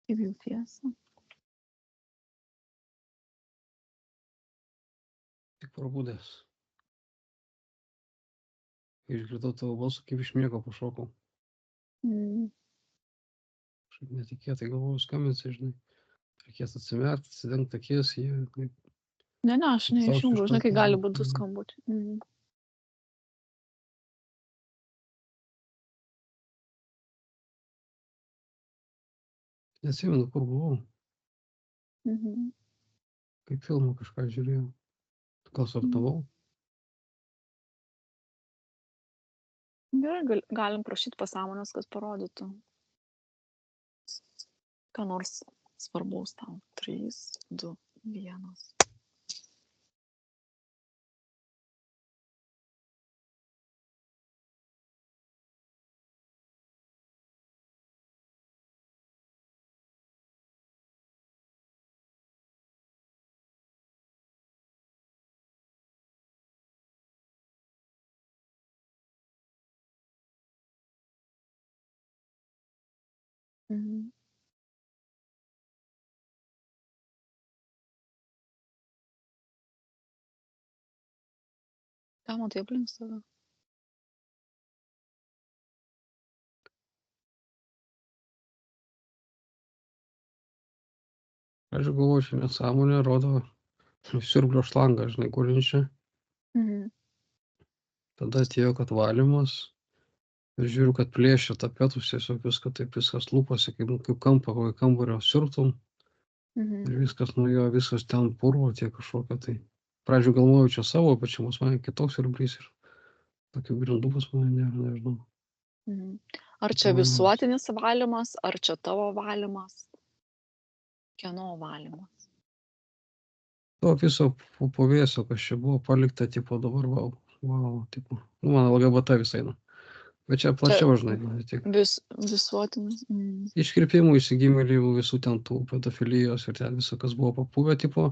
Kaip jautiesi? Tik prabudęs. Išgirdau tavo balsą, kaip iš miego pašokau. Kažkaip netikėtai galvojau, skambinsi, žinai. Reikės atsimerkti, atsidengti akis, jie... Ne, aš neišjungiau, žinai, kai gali būti 2 skambučiai. Neatsimenu, kur buvau. Kaip filmą kažką žiūrėjau. Gal sapnavau? Gerai, galim prašyti pasąmonės, kad parodytų. Ką nors svarbaus tau. 3, 2, 1. Ką matai aplink save? Aš galvoju, čia nesąmonė, rodo siurblio šlangą, žinai, gulinčią. Tada atėjo, kad valymas. Ir žiūriu, kad plėšia tapetus, tiesiog viskas lūpasi, kaip kampą, kokį kambario siurptum. Ir viskas nuo jo, viskas ten purvo, tie kažkokia tai. Pradžių galvojau, čia savo, bet čia mus mane kitoks siurblys ir tokių grindų pas mane nėra, nežinau. Ar čia visuotinis valymas, ar čia tavo valymas? Kieno valymas? To viso pavėsio, kas čia buvo palikta, tipo dabar, wow, tipo, mano LGBT visai, Bet čia plačiau, žinai, tik. Visuotinis. Iškirpimų, įsigimėlių, visų ten tų pedofilijos ir ten viso, kas buvo papuvę, tipo,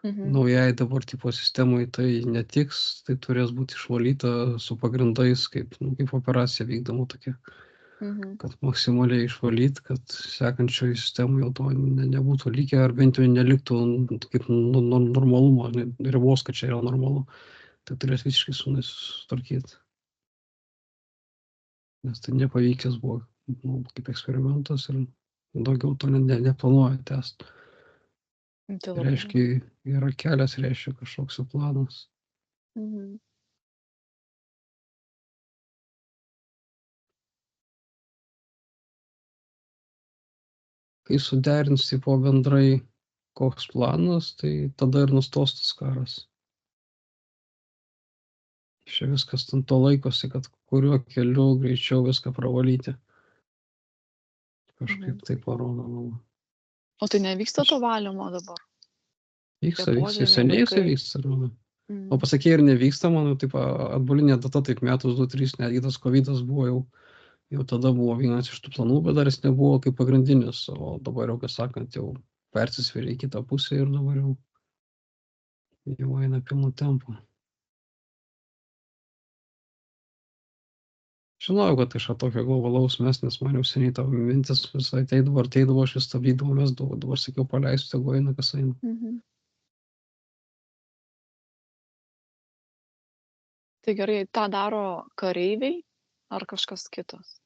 naujai dabar, tipo, sistemai tai netiks, tai turės būti išvalyta su pagrindais, kaip operacija vykdoma tokia. Kad maksimaliai išvalyti, kad sekančioje sistemoje jau to nebūtų likę, ar bent jau neliktų kaip normalumo, ribos, kad čia yra normalu. Tai turės visiškai sutvarkyti. Nes tai nepavykęs buvo kaip eksperimentas ir daugiau to neplanuoja tęsti. Reiškia, yra kelias, reiškia kažkoks planas. Kai suderins tipo bendrai koks planas, tai tada ir nustos tas karas. Čia viskas ten to laikosi, kad kuriuo keliu greičiau viską pravalyti. Kažkaip tai parodo. O tai nevyksta to valymo dabar? Vyksta, seniai vyksta. O pasakė ir nevyksta, mano, taip, atbulinė data, taip metus, 2-3, netgi tas COVID-as buvo jau tada buvo vienas iš tų planų, bet dar jis nebuvo kaip pagrindinis, o dabar jau, kas sakant, jau persisvėrė į kitą pusę ir dabar jau eina pilnu tempu. Žinojau, kad iš tokio globalaus mes, nes man jau seniai tavo mintis visai ateidavo, aš vis stabdydavau, mes dabar sakiau, paleisiu, tegu eina, kas eina. Tai gerai, tą daro kareiviai ar kažkas kitas?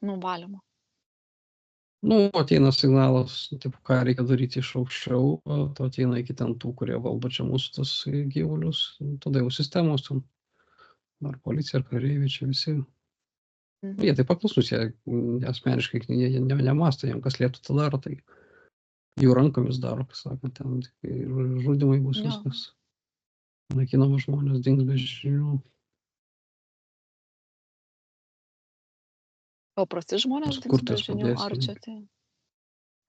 Nuvalymo. Ateina signalas, taip, ką reikia daryti iš aukščiau, to ateina iki ten tų, kurie valdo čia mūsų tas gyvulius, tada jau sistemos ten, ar policija, ar kareiviai, čia visi. Jie taip paklusus, jie asmeniškai jie nemąsto, jiem kas lieptų tą daro, tai jų rankomis daro, kas sakant, ten žudimai bus viskas. Naikinamas žmonės, dings be žinių. O prasti žmonės dings be žinių, ar čia tie?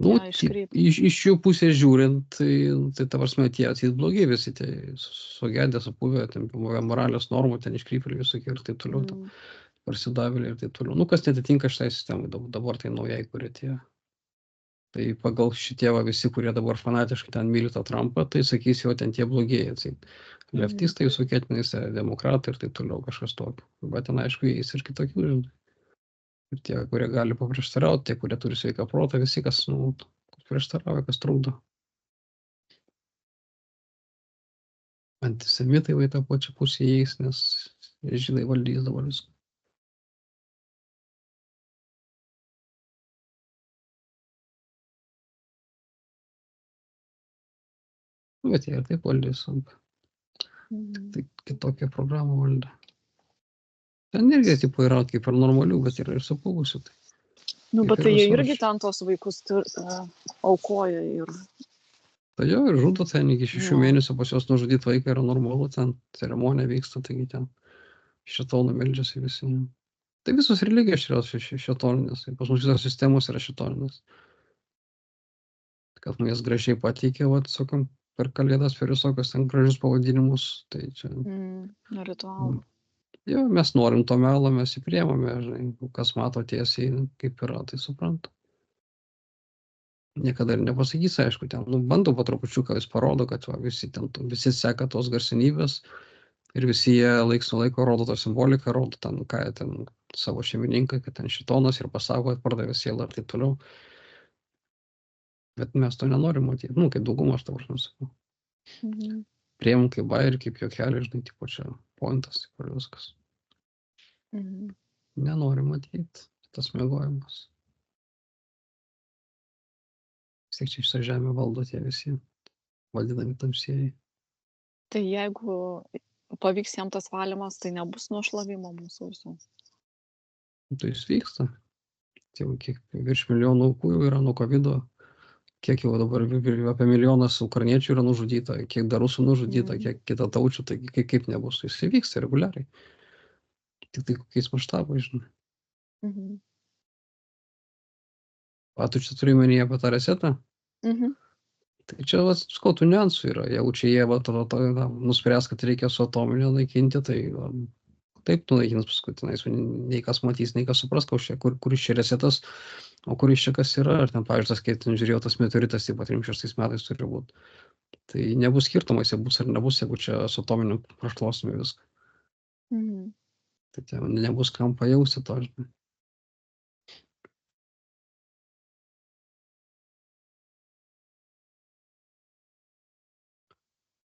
Iš jų pusės žiūrint, tai ta prasme tie atseit blogi visi, tai sugedė, supuvę, ten moralės normų, ten iškrypėliai visokie ir taip toliau, parsidavėliai ir taip toliau. Kas netitinka šitai sistemai, dabar tai naujai, kurie tie. Tai pagal šitie visi, kurie dabar fanatiškai ten myli tą Trumpą, tai sakys jau ten tie blogieji, atseit. Leftistai, visokie tenais, demokratai ir taip toliau, kažkas tokio. Bet ten, aišku, jais ir kitokių, žinai. Ir tie, kurie gali paprieštarauti, tie, kurie turi sveiką protą, visi, kas prieštarauja, kas trukdo. Antisemitai va į tą pačią pusę įeis, nes žydai valdys dabar viską. Bet jie ir taip valdys, tai kitokią programą valdė. Ten irgi tipo yra kaip ir normalių, bet yra ir supūgusių. Nu, Kaip bet ir tai jie visur. irgi ten tos vaikus aukoja ir... Tai jau ir žudo ten iki 6 Jo. mėnesių pas juos nužudyti vaiką yra normalu, ten ceremonija vyksta, taigi ten šėtonų meldžiasi visi. Tai visos religijos yra šėtoninės, pas mus visos sistemos yra šėtoninės. Kad jas gražiai pateikė, sakom, per kalėdas, per visokius ten gražius pavadinimus, tai čia... Ritualų. Jo, mes norim to melo, mes jį priemame, žinai, kas mato tiesiai, kaip yra, tai supranta. Niekada ir nepasakys, aišku, ten, bando po trupučiuką vis parodo, kad visi seka tos garsenybės ir visi jie laiks nuo laiko rodo tą simboliką, rodo ten, ką jie ten savo šeimininkai, kad ten šitonas ir pasako, kad pardavė sielą ir taip toliau. Bet mes to nenorim matyti, kaip dauguma aš tavo sakau. Priemam kaip bairį, kaip juokelį, žinai, tipo čia pointas, tipo viskas. Nenorim matyti tas miegojimas. Vis tiek čia šitą žemę valdo tie visi, valdydami tamsieji. Tai jeigu pavyks jam tas valymas, tai nebus nušlavimo mūsų visų. Tai jis vyksta. Tai kiek virš milijonų aukų jau yra nuo COVID-o. Kiek jau dabar apie 1 milijonas ukrainiečių yra nužudyta, kiek dar rusų nužudyta, kiek kita taučių, tai kaip nebus. Jis vyksta reguliariai. Tik tai kokiais maštabais, žinai. A, tu čia turi menyje apie tą resetą? Tai čia, sakau, tų niuansų yra. Jeigu čia jie nuspręs, kad reikia su atominio naikinti, tai taip nunaikins paskutinais. Nei kas matys, nei kas supras, kuris čia resetas, o kuris čia kas yra. Ar ten, pavyzdžiui, kai ten žiūrėjau, tas meteoritas, taip pat 36 metais turi būti. Tai nebus skirtumas, jie bus ar nebus, jeigu čia su atominiu prašluosime viską. Tai čia nebus kam pajausti to, žinai.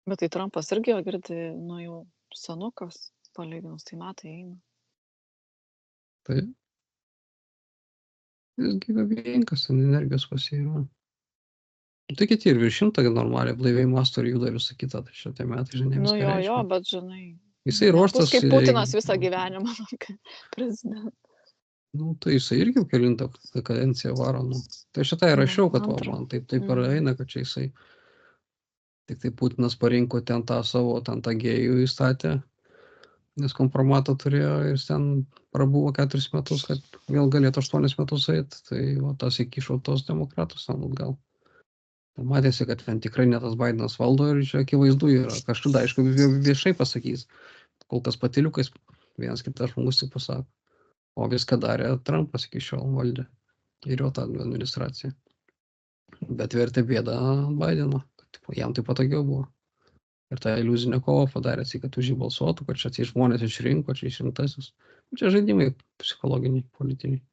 Bet tai Trumpas irgi, girdi, jau senukas, palyginus, tai metai eina. Tai jis gyvybingas, energijos pasieima. Tai kiti ir virš 100 normaliai blaiviai mąsto ir juda visą kitą, tai šitie metai, žinai, viską reiškia. Jo, bet žinai. Jisai ruoštas... Kaip Putinas visą gyvenimą, prezidentas. Tai jisai irgi kelintą kadenciją varo. Tai šitai rašiau, kad man taip ir eina, kad čia jisai... Tik tai Putinas parinko ten tą savo, ten tą gėjų įstatę, nes kompromatą turėjo ir ten prabuvo 4 metus, kad vėl galėtų 8 metus eiti, tai tas įkišo tos demokratus atgal. Matėsi, kad ten tikrai ne tas Bidenas valdo ir čia akivaizdu yra. Kažkada, aišku, viešai pasakys, kol kas patiliukais vienas kitas žmogus tik pasako. O viską darė Trumpas iki šiol valdė ir jo tą administraciją. Bet vertė bėdą Bideno. Jam tai patogiau buvo. Ir tą iliuzinę kovą padarė, kad už jį balsuotų, kad čia tie žmonės išrinko, čia išrinktasis. Čia žaidimai psichologiniai, politiniai.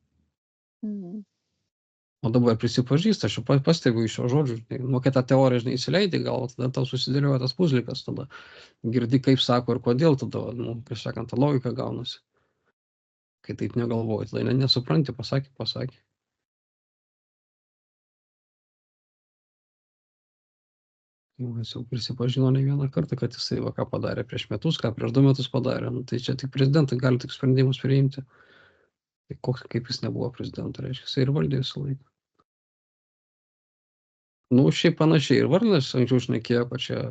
O dabar prisipažįsta, aš jau pastebiu iš jo žodžių, kai tą teoriją, žinai, įsileidai, gal tada tau susidėlioja tas puzlikas, tada girdi, kaip sako ir kodėl, tada, kaip sakant, ta logika gaunasi. Kai taip negalvoji, tada nesupranti, pasakė. Jis jau prisipažino ne vieną kartą, kad jisai ką padarė prieš metus, ką prieš 2 metus padarė. Tai čia tik prezidentai gali tik sprendimus priimti. Tai kaip jis nebuvo prezidentu, reiškia, jisai ir valdė visą laiką. Šiaip panašiai ir Varnas anksčiau šnekėjo, kad čia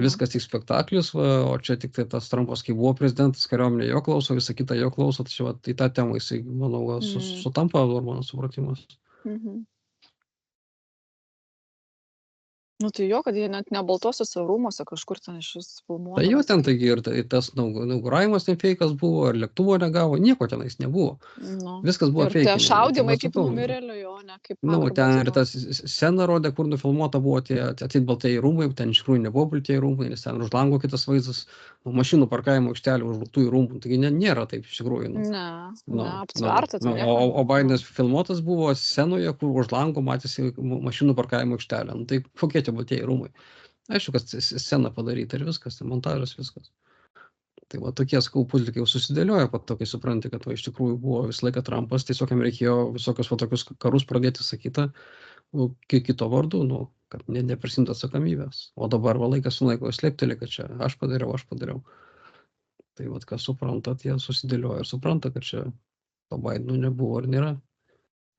viskas tik spektaklis, o čia tik tai tas Trumpas, kai buvo prezidentas, kariuomenė jo klauso, visą kitą jo klauso, tai čia į tą temą jisai, manau, sutampa mano supratimas. Nu, tai jo, kad jie net ne Baltuosiuose rūmuose kažkur ten išvis Tai jo filmuodavosi. ten taigi ir tas inauguravimas ten feikas buvo, ir lėktuvo negavo, nieko tenais nebuvo. Nu. Viskas buvo Ir tie feikinė. Tai šaudymai va kaip sakau, numirėlių, jo, ne kaip nu, pagarba ten ir atiduot. tas scena rodė, kur nufilmuota buvo tie atseit baltieji rūmai, ten iš tikrųjų nebuvo baltieji rūmai, nes ten už lango kitas vaizdas, mašinų parkavimo aikštelė už baltųjų rūmų, taigi nėra taip iš tikrųjų. Ne, aptverta, ten nieko O nebuvo. Bidenas filmuotas buvo scenoje, kur už lango matėsi mašinų parkavimo aikštelė. Nu, tai kokie tie baltieji rūmai? Aišku, kad scena padaryta ir viskas, tai montažas viskas. Tai va tokie, sakau, puzlikai jau susidėlioja, po to, kai supranti, kad va, iš tikrųjų buvo visą laiką Trumpas, tiesiog jam reikėjo visokius va tokius karus pradėti, sakyta, nu, kito vardu, nu, kad neprisimtų atsakomybės. O dabar va laikas su laiko slėpteli, kad čia aš padariau. Tai va, kas supranta, tie susidėlioja ir supranta, kad čia to Bideno nebuvo ir nėra.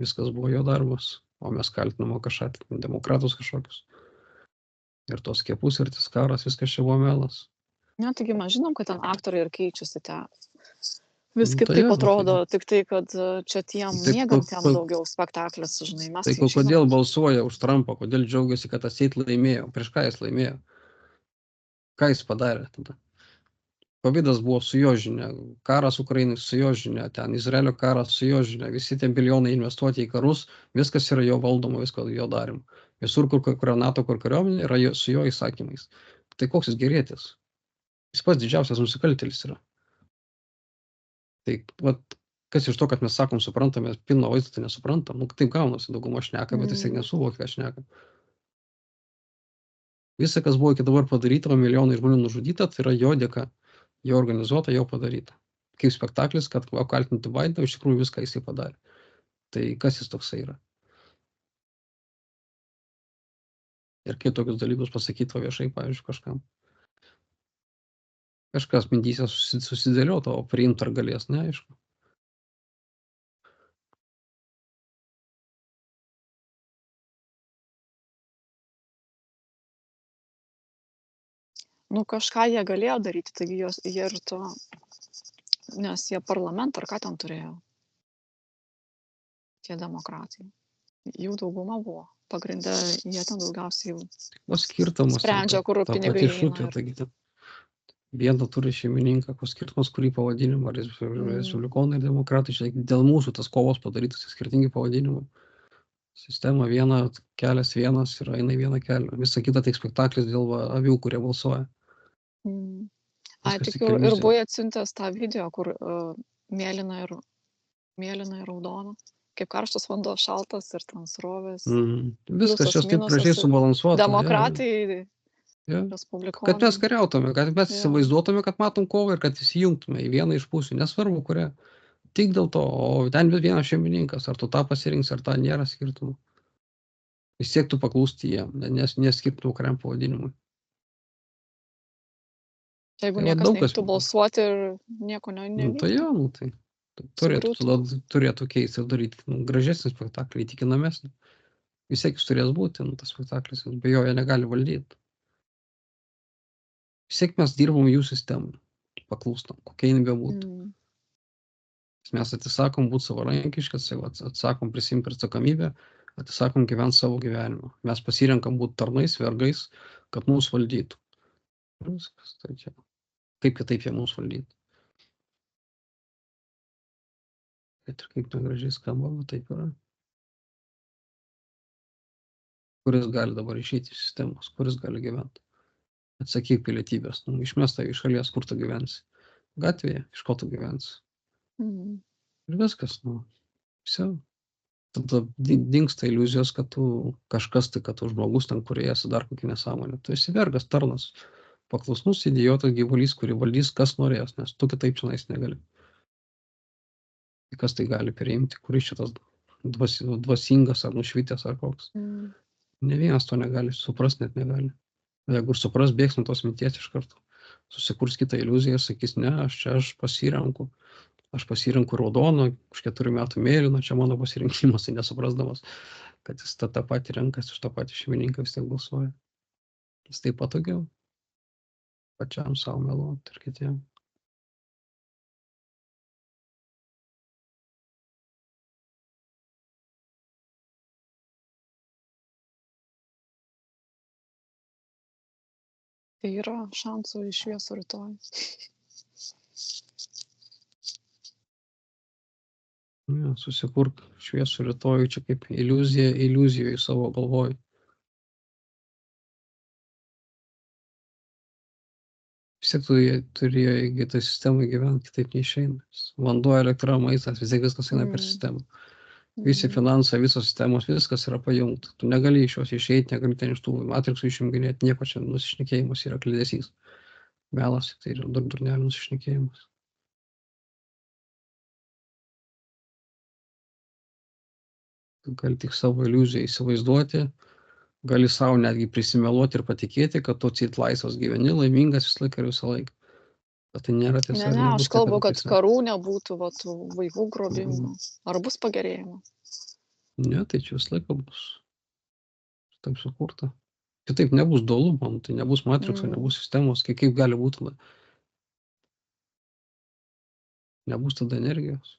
Viskas buvo jo darbas, o mes kaltiname kažką, demokratus kažkokius. Ir tos skiepus, ir tas karas, viskas čia buvo melas. Ne, taigi mes žinom, kad ten aktoriai ir keičiasi ten. Vis Nu, kitaip jo, atrodo, tik tai, kad čia tiem tai mėgantiem daugiau spektaklis, žinai, mes tai tai kodėl žinom. balsuoja už Trumpą, kodėl džiaugiasi, kad atseit laimėjo, prieš ką jis laimėjo, ką jis padarė tada. Kovidas buvo su jo žinia, karas Ukrainai su jo žinia, ten Izraelio karas su jo žinia, visi tie bilijonai investuoti į karus, viskas yra jo valdoma, viskas jo darima. Visur, kur NATO, kur kariuomenė, yra su jo įsakymais. Tai koks jis gerėtis? Jis pats didžiausias nusikaltėlis yra. Tai vat, kas iš to, kad mes sakom, suprantame, pilno vaizdo tai nesuprantam, nu taip gaunasi, dauguma šneka, bet jisai nesuvokia, ką šneka. Visa, kas buvo iki dabar padaryta, milijonai žmonių nužudyta, tai yra jo dėka, jo organizuota, jo padaryta. Kaip spektaklis, kad apkaltinti Bideną, iš tikrųjų viską jisai padarė. Tai kas jis toksai yra? Ir kaip tokius dalykus pasakyti viešai, pavyzdžiui, kažkam. Kažkas mintyse susidėliota, o priimti ar galės, neaišku. Nu, kažką jie galėjo daryti, taigi jie ir to, nes jie parlamentą ar ką ten turėjo, tie demokratai. Jų dauguma buvo. Pagrinde jie ten daugiausiai O skirtumas, sprendžia, kur ta pinigai pati šūkė, eina. taigi viena turi šeimininką, ko skirtumas, kurį pavadinimą, ar respublikonai, demokratai, čia dėl mūsų tas kovos padarytas skirtingi pavadinimai. Sistema viena, kelias vienas ir eina į vieną kelią. Visa kita tik spektaklis dėl avių, kurie balsuoja. Ai, tik ir buvai atsiuntęs tą video, kur mėlyna ir raudona, kaip karštas vanduo, šaltas ir ten srovės. Viskas čia taip gražiai subalansuota. Demokratai, respublikonai. Kad mes kariautume, kad mes įsivaizduotume, kad matom kovą ir kad įsijungtume į vieną iš pusių, nesvarbu kurią. Tik dėl to, o ten vienas šeimininkas, ar tu tą pasirinksi, ar tą nėra skirtumų. Vis tiek tu paklūsti jiem, nes neskirtumų kuriam pavadinimui. Jeigu niekas neiktų balsuoti ir nieko nevyktų. Tai jo, tai turėtų keisti ir daryti gražesnį spektaklį, įtikinamesnį. Vis tiek jis turės būti, tas spektaklis, be jo jie negali valdyti. Vis tiek mes dirbam jų sistemą, paklūstam, kokia jin bebūtų. Mes atsisakom būti savarankiškas, atsakom prisimti atsakomybę, atsisakom gyventi savo gyvenimą. Mes pasirenkam būti tarnais, vergais, kad mūsų valdytų. Viskas, tai čia. Kaip kitaip jie mūsų valdytų. Bet ir kaip negražiai skamba, bet taip yra. Kuris gali dabar išeiti iš sistemos, kuris gali gyventi. Atsakyk pilietybės, išmesta iš šalies, kur tu gyvensi. Gatvėje, iš ko tu gyvensi. Ir viskas, visi. Tada dingsta iliuzijos, kad tu kažkas, tai kad tu žmogus ten, kurie esi dar kokį nesąmonę. Tu esi vergas, tarnas, paklusnus idiotas gyvulys, kurį valdys, kas norės, nes tu kitaip čionais negali. Kas tai gali priimti, kuris šitas dvasingas ar nušvitęs ar koks. Ne vienas to negali, supras net negali. Jeigu ir supras, bėgs nuo tos minties iš karto. Susikurs kitą iliuziją, sakys, ne, aš pasirenku. Aš pasirenku raudoną, už 4 metų mėlyną, čia mano pasirinkimas, tai nesuprasdamas, kad jis tą patį renkasi, už tą patį šeimininką vis tiek balsuoja. Jis taip patogiau. Pačiam savo meluoti ir kitiem. Tai yra šansų į šviesų rytoj. Ja, susikurk šviesų rytojų čia kaip iliuzija iliuzijoj savo galvoj. Vis tiek tu turi toj sistemoj gyvent, kitaip neišeina. Vanduo, elektra, maistas, vis tiek viskas eina per sistemą. Visi finansai, visos sistemos, viskas yra pajungta. Tu negali iš jos išeiti, negali ten iš tų matriksų išjunginėti, nieko čia nusišnekėjimas yra kliedesys. Melas, tai yra durnelių nusišnekėjimas. Tu gali tik savo iliuziją įsivaizduoti, gali savo netgi prisimeluoti ir patikėti, kad tu atseit laisvas gyveni, laimingas visą laiką ir visą laiką. Bet tai nėra tiesa. Ne, aš kalbu, kad karų nebūtų, va, tų vaikų grobimų. Ar bus pagerėjimas? Ne, tai čia visą laiką bus. Taip sukurta. Kitaip nebus dualumo, tai nebus matrikso, nebus sistemos, kaip gali būti. Nebus tada energijos.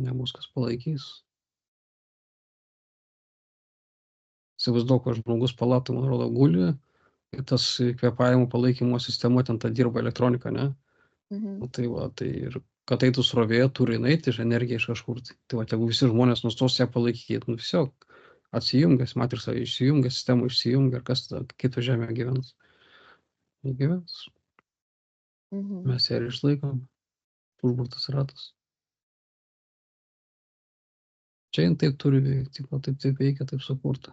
Nebus kas palaikys. Įsivaizduok, kad žmogus palatoj, man rodo, guli, ir tas kvėpavimo palaikymo sistema ten ta dirba elektronika, ne? Tai va, tai ir kad eitų srovė, turi eiti iš energiją iš kažkur. Tai va, jeigu visi žmonės nustos ją palaikyti, nu tiesiog atsijungęs, matriksą išsijungia, sistemą išsijungia, ir kas tada kito žemė gyvens? Gyvens. Mes ją ir išlaikom. Užburtas ratas. Čia jin taip turi veikti, taip veikia, taip sukurta.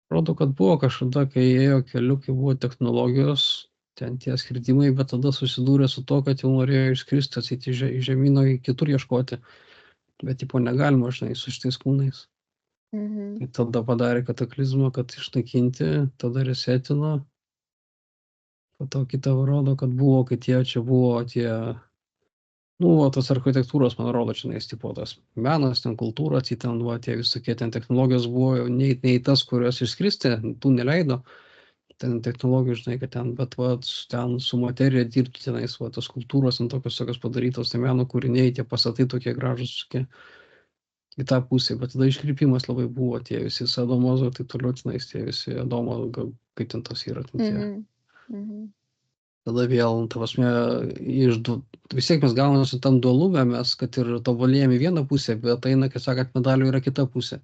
Rodo, kad buvo kažkada, kai ėjo keliu, kai buvo technologijos, ten tie skridimai, bet tada susidūrė su to, kad jau norėjo išskristi, atseit į žemyną, kitur ieškoti. Bet tipo negalima, žinai, su šitais kūnais. Tai tada padarė kataklizmą, kad išnaikinti, tada resetino. Po to kitą rodo, kad buvo, kai čia buvo tie, nu, tos architektūros, man rodo, čia tipo tas menas, ten kultūra, ten, va, tie visokie ten technologijos buvo, nei tas, kurios išskristi, tų neleido. Ten technologijų, žinai, kad ten, bet va, ten su materija dirbti tenais, va, tos kultūros, ten tokios padarytos, tai meno kūriniai, tie pastatai tokie gražus, tokie į tą pusę, bet tada iškrypimas labai buvo, tie visi sadomozo, tai toliau tenais, tie visi Adomo, kaip ten tos yra, ten tie. Tada vėl, ta prasme, vis tiek mes gauname tam dualume, mes, kad ir tobulėjame vieną pusę, bet eina, kaip sakant, medalio yra kita pusė.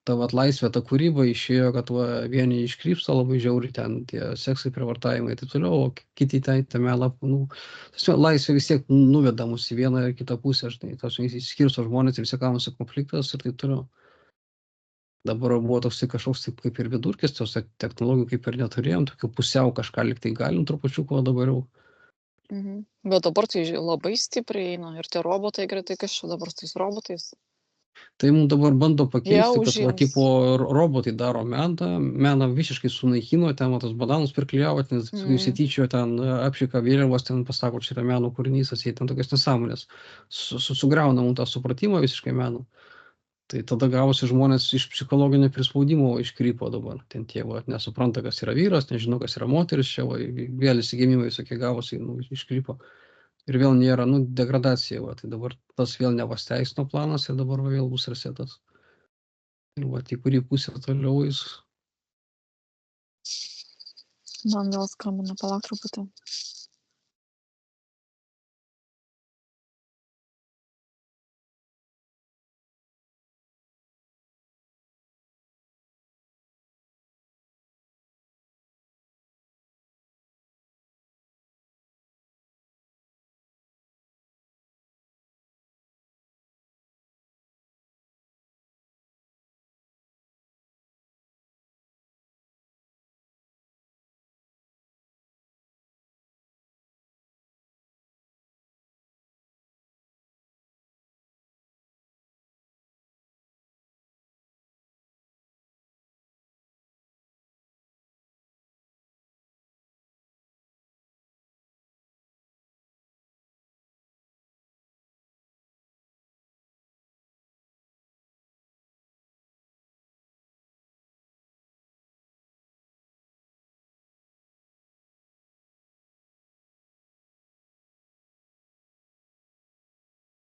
Ta vat laisvė, ta kūryba išėjo, kad va, vieni iškrypsta labai žiauriai ten, tie seksai, prievartavimai ir taip toliau, o kiti tą melą, nu, laisvė vis tiek nuveda mus į vieną ir kitą pusę, žinai, tas išskirsto žmonės ir vis tiek gaunasi konfliktas ir taip toliau. Dabar buvo toksai kažkoks taip kaip ir vidurkis, tos technologijų kaip ir neturėjom, tokių pusiau kažką lyg tai galim trupučiuką, o dabar jau. Bet dabar tai labai stipriai eina ir tie robotai greitai, kas čia dabar su tais robotais? Tai mums dabar bando pakeisti, kad va, tipo robotai daro meną visiškai sunaikino, ten tos bananus priklijavo, ten įsityčiojo, ten apšika vėliavos, ten pasako, čia yra meno kūrinys, atsieit ten tokias nesąmonės. Sugriauna mums tą supratimą visiškai meno. Tai tada gavosi žmonės iš psichologinio prispaudimo iškrypo dabar. Ten tie va, nesupranta, kas yra vyras, nežino, kas yra moteris, čia va, vėl įsigimimai visokie gavosi, nu, iškrypo. Ir vėl nėra, nu, degradacija, va, tai dabar tas vėl nepasteisino planas ir dabar va, vėl bus resetas. Ir va, į kurį pusę toliau jis. Man vėl skambina, palauk truputį.